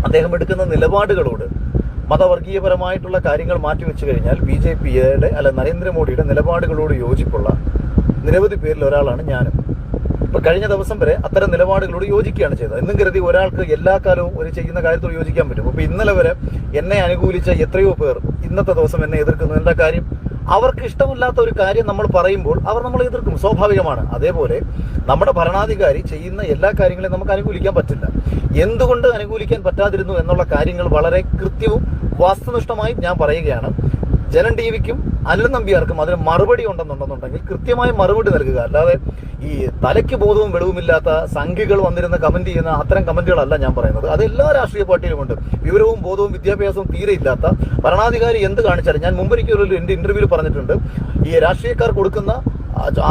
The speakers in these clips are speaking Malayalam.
അദ്ദേഹം എടുക്കുന്ന നിലപാടുകളോട് മതവർഗീയപരമായിട്ടുള്ള കാര്യങ്ങൾ മാറ്റിവെച്ചു കഴിഞ്ഞാൽ BJPയുടെ അല്ല നരേന്ദ്രമോദിയുടെ നിലപാടുകളോട് യോജിപ്പുള്ള നിരവധി പേരിൽ ഒരാളാണ് ഞാനും. ഇപ്പൊ കഴിഞ്ഞ ദിവസം വരെ അത്തരം നിലപാടുകളോട് യോജിക്കുകയാണ് ചെയ്തത്. എന്നും കരുതി ഒരാൾക്ക് എല്ലാ കാലവും ഒരു ചെയ്യുന്ന കാര്യത്തോട് യോജിക്കാൻ പറ്റും. അപ്പൊ ഇന്നലെ വരെ എന്നെ അനുകൂലിച്ച എത്രയോ പേർ ഇന്നത്തെ ദിവസം എന്നെ എതിർക്കുന്നു. എന്താ കാര്യം? അവർക്ക് ഇഷ്ടമില്ലാത്ത ഒരു കാര്യം നമ്മൾ പറയുമ്പോൾ അവർ നമ്മൾ എതിർക്കും, സ്വാഭാവികമാണ്. അതേപോലെ നമ്മുടെ ഭരണാധികാരി ചെയ്യുന്ന എല്ലാ കാര്യങ്ങളെയും നമുക്ക് അനുകൂലിക്കാൻ പറ്റില്ല. എന്തുകൊണ്ട് അനുകൂലിക്കാൻ പറ്റാതിരുന്നു എന്നുള്ള കാര്യങ്ങൾ വളരെ കൃത്യവും വാസ്തുനിഷ്ഠമായും ഞാൻ പറയുകയാണ്. ജനം ടിവിക്കും അനിൽ നമ്പ്യാർക്കും അതിന് മറുപടി ഉണ്ടെന്നുണ്ടെന്നുണ്ടെങ്കിൽ കൃത്യമായ മറുപടി നൽകുക. അല്ലാതെ ഈ തലയ്ക്ക് ബോധവും വെളിവുമില്ലാത്ത സംഖ്യകൾ വന്നിരുന്ന കമന്റ് ചെയ്യുന്ന അത്തരം കമന്റുകളല്ല ഞാൻ പറയുന്നത്. അത് എല്ലാ രാഷ്ട്രീയ പാർട്ടിയിലുമുണ്ട്. വിവരവും ബോധവും വിദ്യാഭ്യാസവും തീരെ ഇല്ലാത്ത ഭരണാധികാരി എന്ത് കാണിച്ചാലും, ഞാൻ മുമ്പൊരിക്കലും എൻ്റെ ഇന്റർവ്യൂവിൽ പറഞ്ഞിട്ടുണ്ട്, ഈ രാഷ്ട്രീയക്കാർ കൊടുക്കുന്ന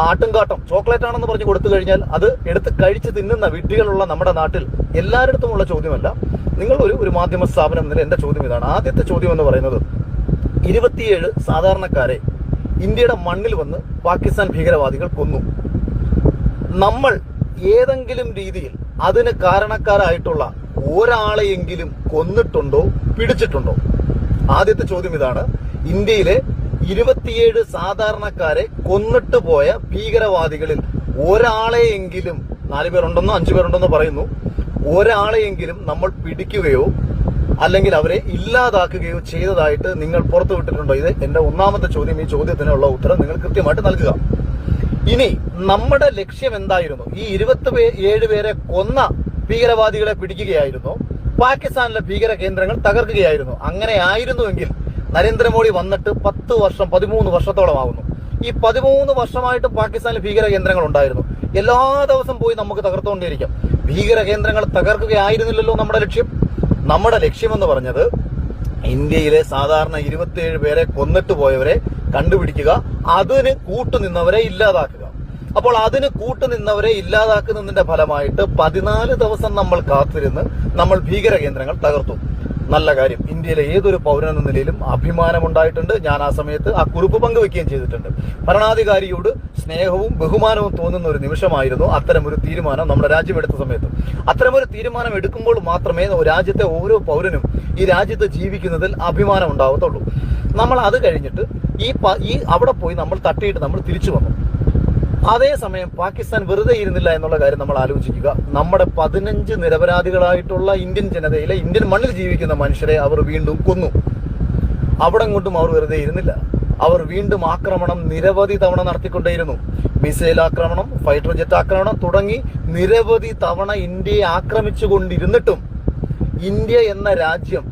ആട്ടുംകാട്ടം ചോക്ലേറ്റ് ആണെന്ന് പറഞ്ഞ് കൊടുത്തു കഴിഞ്ഞാൽ അത് എടുത്ത് കഴിച്ച് തിന്നുന്ന വിഡ്ഢികളുള്ള നമ്മുടെ നാട്ടിൽ എല്ലായിടത്തുമുള്ള ചോദ്യമല്ല. നിങ്ങൾ ഒരു മാധ്യമ സ്ഥാപനം എന്നതിൽ എൻ്റെ ചോദ്യം ഇതാണ്. ആദ്യത്തെ ചോദ്യം എന്ന് പറയുന്നത്, 27 സാധാരണക്കാരെ ഇന്ത്യയുടെ മണ്ണിൽ വന്ന് പാകിസ്ഥാൻ ഭീകരവാദികൾ കൊന്നു. നമ്മൾ ഏതെങ്കിലും രീതിയിൽ അതിന് കാരണക്കാരായിട്ടുള്ള ഒരാളെയെങ്കിലും കൊന്നിട്ടുണ്ടോ, പിടിച്ചിട്ടുണ്ടോ? ആദ്യത്തെ ചോദ്യം ഇതാണ്. ഇന്ത്യയിലെ 27 സാധാരണക്കാരെ കൊന്നിട്ട് പോയ ഭീകരവാദികളിൽ ഒരാളെയെങ്കിലും, 4 പേരുണ്ടെന്നോ 5 പേരുണ്ടെന്നോ പറയുന്നു, ഒരാളെയെങ്കിലും നമ്മൾ പിടിക്കുകയോ അല്ലെങ്കിൽ അവരെ ഇല്ലാതാക്കുകയോ ചെയ്തതായിട്ട് നിങ്ങൾ പുറത്തുവിട്ടിട്ടുണ്ടോ? ഇത് എന്റെ ഒന്നാമത്തെ ചോദ്യം. ഈ ചോദ്യത്തിനുള്ള ഉത്തരം നിങ്ങൾ കൃത്യമായിട്ട് നൽകുക. ഇനി നമ്മുടെ ലക്ഷ്യം എന്തായിരുന്നു? ഈ 27 പേരെ കൊന്ന ഭീകരവാദികളെ പിടിക്കുകയായിരുന്നു, പാകിസ്ഥാനിലെ ഭീകര കേന്ദ്രങ്ങൾ തകർക്കുകയായിരുന്നു? അങ്ങനെ ആയിരുന്നുവെങ്കിൽ നരേന്ദ്രമോദി വന്നിട്ട് 10 വർഷം 13 വർഷത്തോളമാകുന്നു. ഈ 13 വർഷമായിട്ട് പാകിസ്ഥാനിൽ ഭീകര കേന്ദ്രങ്ങൾ ഉണ്ടായിരുന്നു. എല്ലാ ദിവസം പോയി നമുക്ക് തകർത്തുകൊണ്ടിരിക്കാം. ഭീകര കേന്ദ്രങ്ങൾ തകർക്കുകയായിരുന്നില്ലല്ലോ നമ്മുടെ ലക്ഷ്യം. നമ്മുടെ ലക്ഷ്യമെന്ന് പറഞ്ഞത് ഇന്ത്യയിലെ സാധാരണ 27 പേരെ കൊന്നിട്ട് പോയവരെ കണ്ടുപിടിക്കുക, അതിന് കൂട്ടുനിന്നവരെ ഇല്ലാതാക്കുക. അപ്പോൾ അതിന് കൂട്ടുനിന്നവരെ ഇല്ലാതാക്കുന്നതിന്റെ ഫലമായിട്ട് 14 ദിവസം നമ്മൾ കാത്തിരുന്ന് നമ്മൾ ഭീകര കേന്ദ്രങ്ങൾ തകർത്തു. നല്ല കാര്യം. ഇന്ത്യയിലെ ഏതൊരു പൗരനെന്ന നിലയിലും അഭിമാനമുണ്ടായിട്ടുണ്ട്. ഞാൻ ആ സമയത്ത് ആ കുറിപ്പ് പങ്കുവെക്കുകയും ചെയ്തിട്ടുണ്ട്. ഭരണാധികാരിയോട് സ്നേഹവും ബഹുമാനവും തോന്നുന്ന ഒരു നിമിഷമായിരുന്നു അത്തരമൊരു തീരുമാനം നമ്മുടെ രാജ്യം എടുത്ത സമയത്ത്. അത്തരമൊരു തീരുമാനം എടുക്കുമ്പോൾ മാത്രമേ രാജ്യത്തെ ഓരോ പൗരനും ഈ രാജ്യത്ത് ജീവിക്കുന്നതിൽ അഭിമാനം ഉണ്ടാവത്തുള്ളൂ. നമ്മൾ അത് കഴിഞ്ഞിട്ട് ഈ അവിടെ പോയി നമ്മൾ തട്ടിയിട്ട് നമ്മൾ തിരിച്ചു വന്നു. അതേസമയം പാകിസ്ഥാൻ വെറുതെ ഇരുന്നില്ല എന്നുള്ള കാര്യം നമ്മൾ ആലോചിക്കുക. നമ്മുടെ 15 നിരപരാധികളായിട്ടുള്ള ഇന്ത്യൻ ജനതയിലെ, ഇന്ത്യൻ മണ്ണിൽ ജീവിക്കുന്ന മനുഷ്യരെ അവർ വീണ്ടും കൊന്നു. അവിടെ കൊണ്ടും അവർ വെറുതെ ഇരുന്നില്ല. അവർ വീണ്ടും ആക്രമണം നിരവധി തവണ നടത്തിക്കൊണ്ടേയിരുന്നു. മിസൈൽ ആക്രമണം, ഫൈറ്റർ ജെറ്റ് ആക്രമണം തുടങ്ങി നിരവധി തവണ ഇന്ത്യയെ ആക്രമിച്ചുകൊണ്ടിരുന്നിട്ടും ഇന്ത്യ എന്ന രാജ്യം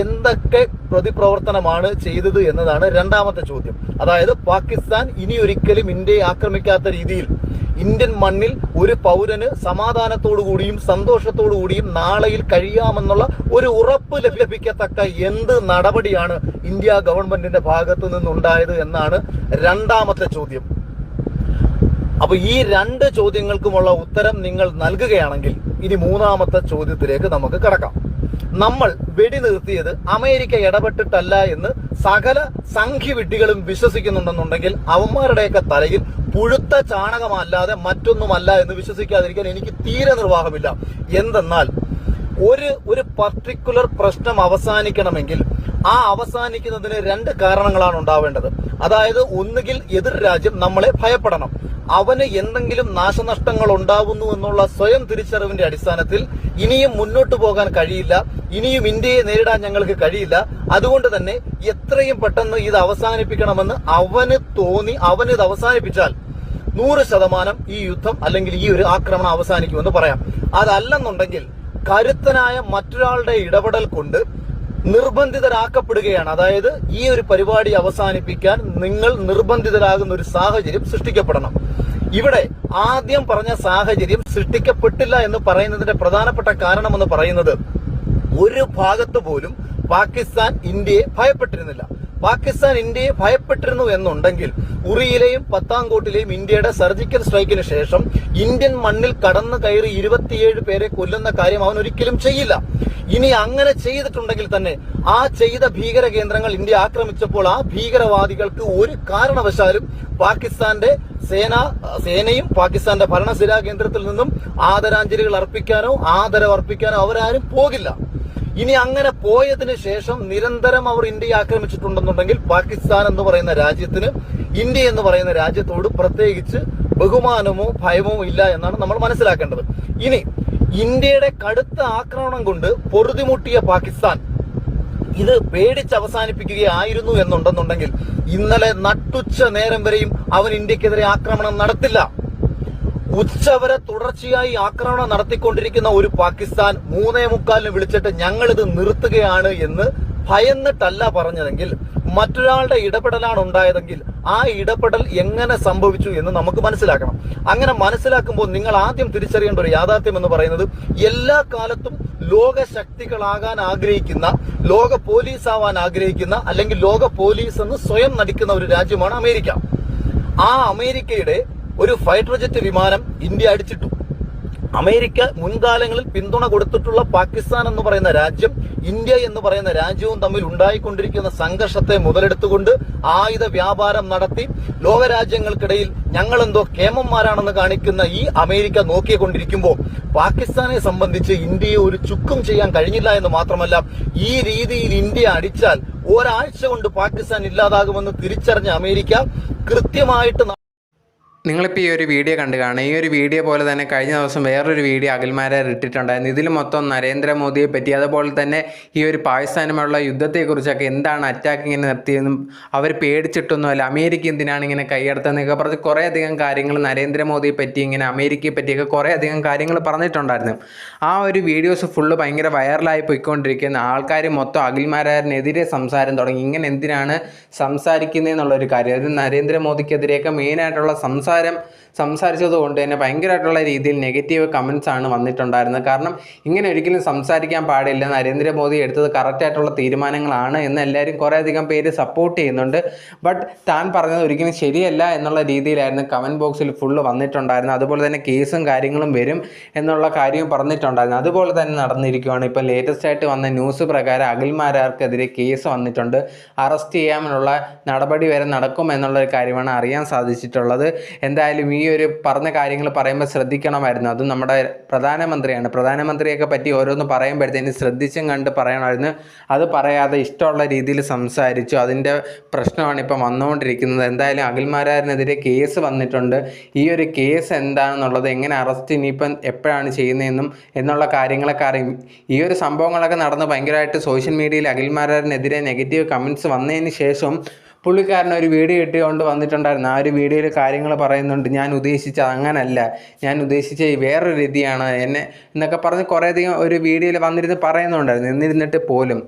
എന്തൊക്കെ പ്രതിപ്രവർത്തനമാണ് ചെയ്തത് എന്നതാണ് രണ്ടാമത്തെ ചോദ്യം. അതായത് പാകിസ്ഥാൻ ഇനി ഒരിക്കലും ഇന്ത്യയെ ആക്രമിക്കാത്ത രീതിയിൽ ഇന്ത്യൻ മണ്ണിൽ ഒരു പൗരന് സമാധാനത്തോടുകൂടിയും സന്തോഷത്തോടുകൂടിയും നാളെയിൽ കഴിയാമെന്നുള്ള ഒരു ഉറപ്പ് ലഭിക്കത്തക്ക എന്ത് നടപടിയാണ് ഇന്ത്യ ഗവൺമെന്റിന്റെ ഭാഗത്തു നിന്നുണ്ടായത് എന്നാണ് രണ്ടാമത്തെ ചോദ്യം. അപ്പൊ ഈ 2 ചോദ്യങ്ങൾക്കുമുള്ള ഉത്തരം നിങ്ങൾ നൽകുകയാണെങ്കിൽ ഇനി മൂന്നാമത്തെ ചോദ്യത്തിലേക്ക് നമുക്ക് കടക്കാം. നമ്മൾ വെടിനിർത്തിയത് അമേരിക്ക ഇടപെട്ടിട്ടല്ല എന്ന് സകല സംഖ്യവിഡ്ഢികളും വിശ്വസിക്കുന്നുണ്ടെന്നുണ്ടെങ്കിൽ അവന്മാരുടെയൊക്കെ തലയിൽ പുഴുത്ത ചാണകമല്ലാതെ മറ്റൊന്നുമല്ല എന്ന് വിശ്വസിക്കാതിരിക്കാൻ എനിക്ക് തീരെ നിർവാഹമില്ല. എന്തെന്നാൽ ഒരു പർട്ടിക്കുലർ പ്രശ്നം അവസാനിക്കണമെങ്കിൽ ആ അവസാനിക്കുന്നതിന് 2 കാരണങ്ങളാണ് ഉണ്ടാവേണ്ടത്. അതായത് ഒന്നുകിൽ എതിർ രാജ്യം നമ്മളെ ഭയപ്പെടണം, അവന് എന്തെങ്കിലും നാശനഷ്ടങ്ങൾ ഉണ്ടാവുന്നു എന്നുള്ള സ്വയം തിരിച്ചറിവിന്റെ അടിസ്ഥാനത്തിൽ ഇനിയും മുന്നോട്ട് പോകാൻ കഴിയില്ല, ഇനിയും ഇന്ത്യയെ നേരിടാൻ ഞങ്ങൾക്ക് കഴിയില്ല, അതുകൊണ്ട് തന്നെ എത്രയും പെട്ടെന്ന് ഇത് അവസാനിപ്പിക്കണമെന്ന് അവന് തോന്നി അവനിത് അവസാനിപ്പിച്ചാൽ 100% ഈ യുദ്ധം അല്ലെങ്കിൽ ഈ ഒരു ആക്രമണം അവസാനിക്കുമെന്ന് പറയാം. അതല്ലെന്നുണ്ടെങ്കിൽ കരുത്തനായ മറ്റൊരാളുടെ ഇടപെടൽ കൊണ്ട് നിർബന്ധിതരാക്കപ്പെടുകയാണ്. അതായത് ഈ ഒരു പരിപാടി അവസാനിപ്പിക്കാൻ നിങ്ങൾ നിർബന്ധിതരാകുന്ന ഒരു സാഹചര്യം സൃഷ്ടിക്കപ്പെടണം. ഇവിടെ ആദ്യം പറഞ്ഞ സാഹചര്യം സൃഷ്ടിക്കപ്പെട്ടില്ല എന്ന് പറയുന്നതിന്റെ പ്രധാനപ്പെട്ട കാരണം എന്ന് പറയുന്നത് ഒരു ഭാഗത്ത് പോലും പാകിസ്ഥാൻ ഇന്ത്യയെ ഭയപ്പെട്ടിരുന്നില്ല. പാകിസ്ഥാൻ ഇന്ത്യയെ ഭയപ്പെട്ടിരുന്നു എന്നുണ്ടെങ്കിൽ ഉറിയിലെയും പത്താംകോട്ടിലെയും ഇന്ത്യയുടെ സർജിക്കൽ സ്ട്രൈക്കിന് ശേഷം ഇന്ത്യൻ മണ്ണിൽ കടന്നു കയറി 27 പേരെ കൊല്ലുന്ന കാര്യം അവൻ ഒരിക്കലും ചെയ്യില്ല. ഇനി അങ്ങനെ ചെയ്തിട്ടുണ്ടെങ്കിൽ തന്നെ ആ ചെയ്ത ഭീകര കേന്ദ്രങ്ങൾ ഇന്ത്യ ആക്രമിച്ചപ്പോൾ ആ ഭീകരവാദികൾക്ക് ഒരു കാരണവശാലും പാകിസ്ഥാന്റെ സേനയും പാകിസ്ഥാന്റെ ഭരണസിരാ കേന്ദ്രത്തിൽ നിന്നും ആദരാഞ്ജലികൾ അർപ്പിക്കാനോ ആദരവ് അർപ്പിക്കാനോ അവരാരും പോകില്ല. ഇനി അങ്ങനെ പോയതിനു ശേഷം നിരന്തരം അവർ ഇന്ത്യയെ ആക്രമിച്ചിട്ടുണ്ടെന്നുണ്ടെങ്കിൽ പാകിസ്ഥാൻ എന്ന് പറയുന്ന രാജ്യത്തിന് ഇന്ത്യ എന്ന് പറയുന്ന രാജ്യത്തോട് പ്രത്യേകിച്ച് ബഹുമാനമോ ഭയമോ ഇല്ല എന്നാണ് നമ്മൾ മനസ്സിലാക്കേണ്ടത്. ഇനി ഇന്ത്യയുടെ കടുത്ത ആക്രമണം കൊണ്ട് പൊറുതിമുട്ടിയ പാകിസ്ഥാൻ ഇത് പേടിച്ച് അവസാനിപ്പിക്കുകയായിരുന്നു എന്നുണ്ടെന്നുണ്ടെങ്കിൽ ഇന്നലെ നട്ടുച്ച നേരം വരെയും അവൻ ഇന്ത്യക്കെതിരെ ആക്രമണം നടത്തില്ല. ഉച്ചവരെ തുടർച്ചയായി ആക്രമണം നടത്തിക്കൊണ്ടിരിക്കുന്ന ഒരു പാകിസ്ഥാൻ 3:45 വിളിച്ചിട്ട് ഞങ്ങൾ ഇത് നിർത്തുകയാണ് എന്ന് ഭയന്നിട്ടല്ല പറഞ്ഞതെങ്കിൽ, മറ്റൊരാളുടെ ഇടപെടലാണ് ഉണ്ടായതെങ്കിൽ ആ ഇടപെടൽ എങ്ങനെ സംഭവിച്ചു എന്ന് നമുക്ക് മനസ്സിലാക്കണം. അങ്ങനെ മനസ്സിലാക്കുമ്പോൾ നിങ്ങൾ ആദ്യം തിരിച്ചറിയേണ്ട ഒരു യാഥാർത്ഥ്യം എന്ന് പറയുന്നത്, എല്ലാ കാലത്തും ലോക ശക്തികളാകാൻ ആഗ്രഹിക്കുന്ന, ലോക പോലീസ് ആവാൻ ആഗ്രഹിക്കുന്ന, അല്ലെങ്കിൽ ലോക പോലീസ് എന്ന് സ്വയം നടിക്കുന്ന ഒരു രാജ്യമാണ് അമേരിക്ക. ആ അമേരിക്കയുടെ ഒരു ഫൈറ്റർ ജെറ്റ് വിമാനം ഇന്ത്യ അടിച്ചിട്ടു. അമേരിക്ക മുൻകാലങ്ങളിൽ പിന്തുണ കൊടുത്തിട്ടുള്ള പാകിസ്ഥാൻ എന്ന് പറയുന്ന രാജ്യം ഇന്ത്യ എന്ന് പറയുന്ന രാജ്യവും തമ്മിൽ ഉണ്ടായിക്കൊണ്ടിരിക്കുന്ന സംഘർഷത്തെ മുതലെടുത്തുകൊണ്ട് ആയുധ വ്യാപാരം നടത്തി ലോകരാജ്യങ്ങൾക്കിടയിൽ ഞങ്ങളെന്തോ കേമന്മാരാണെന്ന് കാണിക്കുന്ന ഈ അമേരിക്ക നോക്കിക്കൊണ്ടിരിക്കുമ്പോൾ പാകിസ്ഥാനെ സംബന്ധിച്ച് ഇന്ത്യയെ ഒരു ചുക്കും ചെയ്യാൻ കഴിഞ്ഞില്ല എന്ന് മാത്രമല്ല, ഈ രീതിയിൽ ഇന്ത്യ അടിച്ചാൽ ഒരാഴ്ച കൊണ്ട് പാകിസ്ഥാൻ ഇല്ലാതാകുമെന്ന് തിരിച്ചറിഞ്ഞ അമേരിക്ക കൃത്യമായിട്ട് നിങ്ങളിപ്പോൾ ഈ ഒരു വീഡിയോ കണ്ടു കാണുക. ഈ ഒരു വീഡിയോ പോലെ തന്നെ കഴിഞ്ഞ ദിവസം വേറൊരു വീഡിയോ അഖിൽമാരാർ ഇട്ടിട്ടുണ്ടായിരുന്നു. ഇതിൽ മൊത്തം നരേന്ദ്രമോദിയെ പറ്റി, അതുപോലെ തന്നെ ഈ ഒരു പാകിസ്ഥാനുമായുള്ള യുദ്ധത്തെക്കുറിച്ചൊക്കെ, എന്താണ് അറ്റാക്ക് ഇങ്ങനെ നിർത്തിയതെന്നും അവർ പേടിച്ചിട്ടൊന്നുമല്ല, അമേരിക്ക എന്തിനാണ് ഇങ്ങനെ കൈയടത്തതെന്നൊക്കെ പറഞ്ഞ് കുറേയധികം കാര്യങ്ങൾ നരേന്ദ്രമോദിയെ പറ്റി, ഇങ്ങനെ അമേരിക്കയെ പറ്റിയൊക്കെ കുറേയധികം കാര്യങ്ങൾ പറഞ്ഞിട്ടുണ്ടായിരുന്നു. ആ ഒരു വീഡിയോസ് ഫുള്ള് ഭയങ്കര വൈറലായി പോയിക്കൊണ്ടിരിക്കുന്ന ആൾക്കാർ മൊത്തം അഖിൽമാരാറിനെതിരെ സംസാരം തുടങ്ങി. ഇങ്ങനെ എന്തിനാണ് സംസാരിക്കുന്നതെന്നുള്ളൊരു കാര്യം, അത് നരേന്ദ്രമോദിക്കെതിരെയൊക്കെ മെയിനായിട്ടുള്ള സംസാരിച്ചത് കൊണ്ട് തന്നെ ഭയങ്കരമായിട്ടുള്ള രീതിയിൽ നെഗറ്റീവ് കമൻസ് ആണ് വന്നിട്ടുണ്ടായിരുന്നത്. കാരണം ഇങ്ങനെ ഒരിക്കലും സംസാരിക്കാൻ പാടില്ല, നരേന്ദ്രമോദി എടുത്തത് കറക്റ്റായിട്ടുള്ള തീരുമാനങ്ങളാണ് എന്ന് എല്ലാവരും കുറേയധികം പേര് സപ്പോർട്ട് ചെയ്യുന്നുണ്ട്. ബട്ട് താൻ പറഞ്ഞത് ഒരിക്കലും ശരിയല്ല എന്നുള്ള രീതിയിലായിരുന്നു കമൻറ്റ് ബോക്സിൽ ഫുള്ള് വന്നിട്ടുണ്ടായിരുന്നത്. അതുപോലെ തന്നെ കേസും കാര്യങ്ങളും വരും എന്നുള്ള കാര്യവും പറഞ്ഞിട്ടുണ്ടായിരുന്നു. അതുപോലെ തന്നെ നടന്നിരിക്കുകയാണ്. ഇപ്പോൾ ലേറ്റസ്റ്റ് ആയിട്ട് വന്ന ന്യൂസ് പ്രകാരം അഖിൽമാരാർക്കെതിരെ കേസ് വന്നിട്ടുണ്ട്. അറസ്റ്റ് ചെയ്യാനുള്ള നടപടി വരെ നടക്കും എന്നുള്ളൊരു കാര്യമാണ് അറിയാൻ സാധിച്ചിട്ടുള്ളത്. എന്തായാലും ഈ ഒരു പറഞ്ഞ കാര്യങ്ങൾ പറയുമ്പോൾ ശ്രദ്ധിക്കണമായിരുന്നു. അതും നമ്മുടെ പ്രധാനമന്ത്രിയാണ്. പ്രധാനമന്ത്രിയൊക്കെ പറ്റി ഓരോന്ന് പറയുമ്പോഴത്തേന് ശ്രദ്ധിച്ചും കണ്ട് പറയണമായിരുന്നു. അത് പറയാതെ ഇഷ്ടമുള്ള രീതിയിൽ സംസാരിച്ചു. അതിൻ്റെ പ്രശ്നമാണ് ഇപ്പം വന്നുകൊണ്ടിരിക്കുന്നത്. എന്തായാലും അഖിൽമാരാറിനെതിരെ കേസ് വന്നിട്ടുണ്ട്. ഈ ഒരു കേസ് എന്താണെന്നുള്ളത്, എങ്ങനെ അറസ്റ്റ് ഇനിയിപ്പം എപ്പോഴാണ് ചെയ്യുന്നതെന്നും എന്നുള്ള കാര്യങ്ങളൊക്കെ അറിയും. ഈ ഒരു സംഭവങ്ങളൊക്കെ നടന്ന് ഭയങ്കരമായിട്ട് സോഷ്യൽ മീഡിയയിൽ അഖിൽമാരാറിനെതിരെ നെഗറ്റീവ് കമൻറ്റ്സ് വന്നതിന് ശേഷം പുള്ളിക്കാരൻ ഒരു വീഡിയോ ഇട്ടുകൊണ്ട് വന്നിട്ടുണ്ടായിരുന്നു. ആ ഒരു വീഡിയോയിൽ കാര്യങ്ങൾ പറയുന്നുണ്ട്. ഞാൻ ഉദ്ദേശിച്ചത് അങ്ങനല്ല, ഞാൻ ഉദ്ദേശിച്ച വേറൊരു രീതിയാണ് എന്നൊക്കെ പറഞ്ഞ് കുറേയധികം ഒരു വീഡിയോയിൽ വന്നിരുന്ന് പറയുന്നുണ്ടായിരുന്നു. എന്നിരുന്നിട്ട് പോലും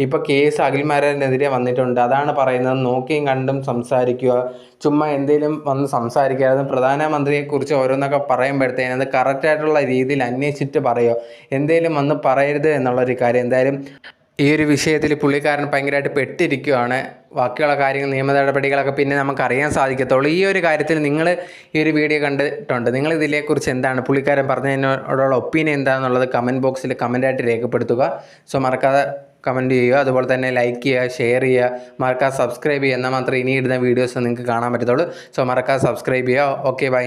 ഇപ്പോൾ കേസ് അഖിൽമാരാറിനെതിരെ വന്നിട്ടുണ്ട്. അതാണ് പറയുന്നത്, നോക്കിയും കണ്ടും സംസാരിക്കുക, ചുമ്മാ എന്തെങ്കിലും വന്ന് സംസാരിക്കാതെ പ്രധാനമന്ത്രിയെക്കുറിച്ച് ഓരോന്നൊക്കെ പറയുമ്പോഴത്തേനും അത് കറക്റ്റായിട്ടുള്ള രീതിയിൽ അന്വേഷിച്ചിട്ട് പറയുക, എന്തെങ്കിലും വന്ന് പറയരുത് എന്നുള്ളൊരു കാര്യം. എന്തായാലും ഈ ഒരു വിഷയത്തിൽ പുള്ളിക്കാരൻ ഭയങ്കരമായിട്ട് പെട്ടിരിക്കുകയാണ്. ബാക്കിയുള്ള കാര്യങ്ങൾ, നിയമ നടപടികളൊക്കെ പിന്നെ നമുക്ക് അറിയാൻ സാധിക്കത്തുള്ളൂ. ഈ ഒരു കാര്യത്തിൽ നിങ്ങൾ ഈ ഒരു വീഡിയോ കണ്ടിട്ടുണ്ട്, നിങ്ങൾ ഇതിനെക്കുറിച്ച് എന്താണ്, പുള്ളിക്കാരൻ പറഞ്ഞതിനോടുള്ള ഒപ്പീനിയൻ എന്താണെന്നുള്ളത് കമൻറ്റ് ബോക്സിൽ കമൻറ്റായിട്ട് രേഖപ്പെടുത്തുക. സോ മറക്കാതെ കമൻറ്റ് ചെയ്യുക, അതുപോലെ തന്നെ ലൈക്ക് ചെയ്യുക, ഷെയർ ചെയ്യുക, മറക്കാതെ സബ്സ്ക്രൈബ് ചെയ്യുക. എന്നാൽ മാത്രമേ ഇനി ഇടുന്ന വീഡിയോസ് നിങ്ങൾക്ക് കാണാൻ പറ്റത്തുള്ളൂ. സോ മറക്കാതെ സബ്സ്ക്രൈബ് ചെയ്യുക. Okay, by.